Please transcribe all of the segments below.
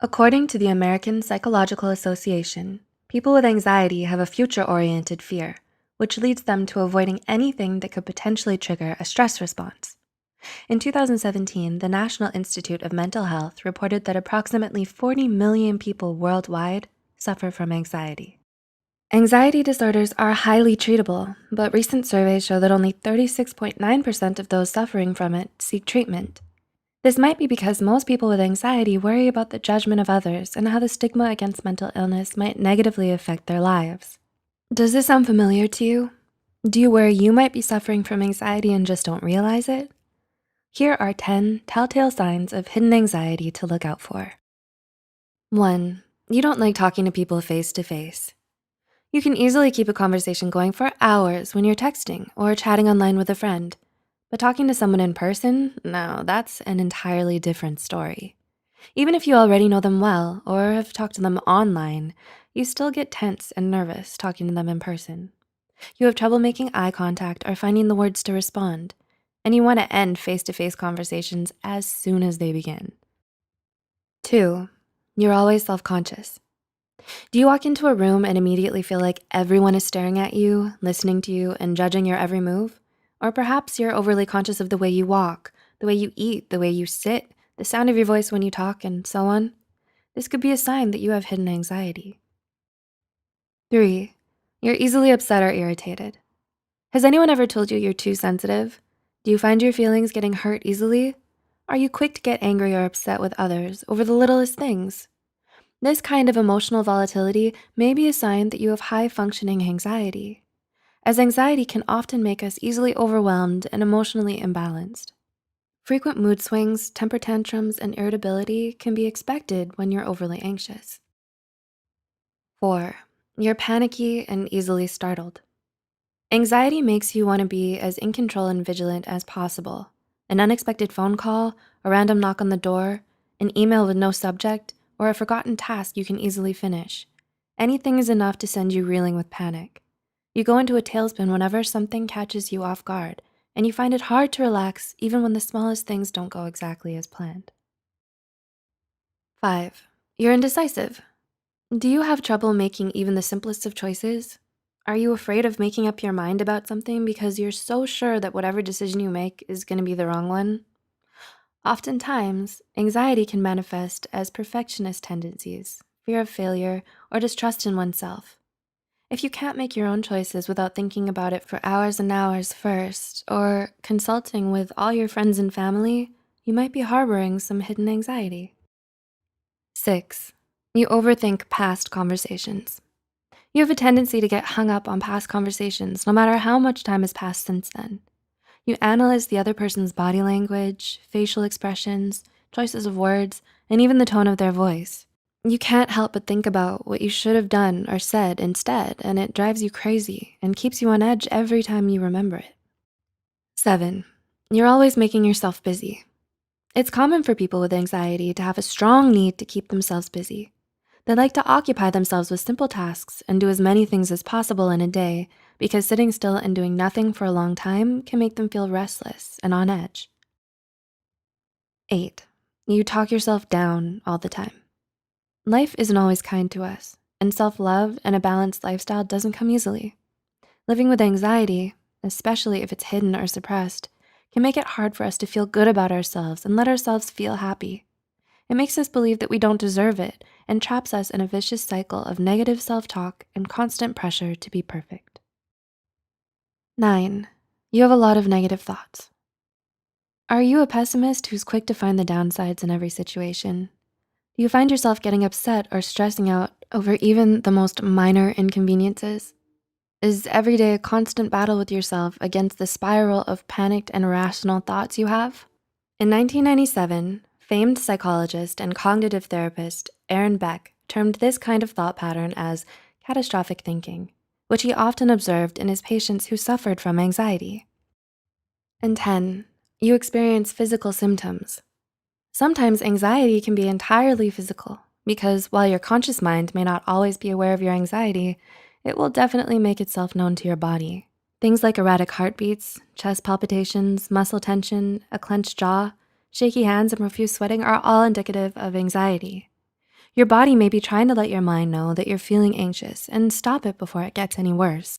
According to the American Psychological Association, people with anxiety have a future-oriented fear, which leads them to avoiding anything that could potentially trigger a stress response. In 2017, the National Institute of Mental Health reported that approximately 40 million people worldwide suffer from anxiety. Anxiety disorders are highly treatable, but recent surveys show that only 36.9% of those suffering from it seek treatment. This might be because most people with anxiety worry about the judgment of others and how the stigma against mental illness might negatively affect their lives. Does this sound familiar to you? Do you worry you might be suffering from anxiety and just don't realize it? Here are 10 telltale signs of hidden anxiety to look out for. 1. You don't like talking to people face to face. You can easily keep a conversation going for hours when you're texting or chatting online with a friend. But talking to someone in person, no, that's an entirely different story. Even if you already know them well or have talked to them online, you still get tense and nervous talking to them in person. You have trouble making eye contact or finding the words to respond, and you wanna end face-to-face conversations as soon as they begin. 2, you're always self-conscious. Do you walk into a room and immediately feel like everyone is staring at you, listening to you, and judging your every move? Or perhaps you're overly conscious of the way you walk, the way you eat, the way you sit, the sound of your voice when you talk, and so on. This could be a sign that you have hidden anxiety. 3, you're easily upset or irritated. Has anyone ever told you you're too sensitive? Do you find your feelings getting hurt easily? Are you quick to get angry or upset with others over the littlest things? This kind of emotional volatility may be a sign that you have high functioning anxiety, as anxiety can often make us easily overwhelmed and emotionally imbalanced. Frequent mood swings, temper tantrums, and irritability can be expected when you're overly anxious. 4, you're panicky and easily startled. Anxiety makes you wanna be as in control and vigilant as possible. An unexpected phone call, a random knock on the door, an email with no subject, or a forgotten task you can easily finish. Anything is enough to send you reeling with panic. You go into a tailspin whenever something catches you off guard, and you find it hard to relax even when the smallest things don't go exactly as planned. 5, you're indecisive. Do you have trouble making even the simplest of choices? Are you afraid of making up your mind about something because you're so sure that whatever decision you make is gonna be the wrong one? Oftentimes, anxiety can manifest as perfectionist tendencies, fear of failure, or distrust in oneself. If you can't make your own choices without thinking about it for hours and hours first, or consulting with all your friends and family, you might be harboring some hidden anxiety. 6, you overthink past conversations. You have a tendency to get hung up on past conversations no matter how much time has passed since then. You analyze the other person's body language, facial expressions, choices of words, and even the tone of their voice. You can't help but think about what you should have done or said instead, and it drives you crazy and keeps you on edge every time you remember it. 7, you're always making yourself busy. It's common for people with anxiety to have a strong need to keep themselves busy. They like to occupy themselves with simple tasks and do as many things as possible in a day because sitting still and doing nothing for a long time can make them feel restless and on edge. 8, you talk yourself down all the time. Life isn't always kind to us, and self-love and a balanced lifestyle doesn't come easily. Living with anxiety, especially if it's hidden or suppressed, can make it hard for us to feel good about ourselves and let ourselves feel happy. It makes us believe that we don't deserve it and traps us in a vicious cycle of negative self-talk and constant pressure to be perfect. 9, you have a lot of negative thoughts. Are you a pessimist who's quick to find the downsides in every situation? Do you find yourself getting upset or stressing out over even the most minor inconveniences? Is every day a constant battle with yourself against the spiral of panicked and irrational thoughts you have? In 1997, famed psychologist and cognitive therapist Aaron Beck termed this kind of thought pattern as catastrophic thinking, which he often observed in his patients who suffered from anxiety. And 10, you experience physical symptoms. Sometimes anxiety can be entirely physical because while your conscious mind may not always be aware of your anxiety, it will definitely make itself known to your body. Things like erratic heartbeats, chest palpitations, muscle tension, a clenched jaw, shaky hands, and profuse sweating are all indicative of anxiety. Your body may be trying to let your mind know that you're feeling anxious and stop it before it gets any worse.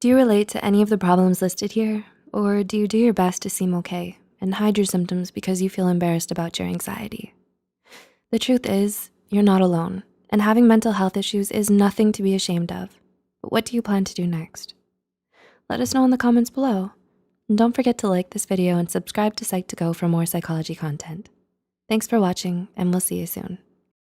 Do you relate to any of the problems listed here? Or do you do your best to seem okay and hide your symptoms because you feel embarrassed about your anxiety? The truth is, you're not alone, and having mental health issues is nothing to be ashamed of. But what do you plan to do next? Let us know in the comments below. And don't forget to like this video and subscribe to Psych2Go for more psychology content. Thanks for watching, and we'll see you soon.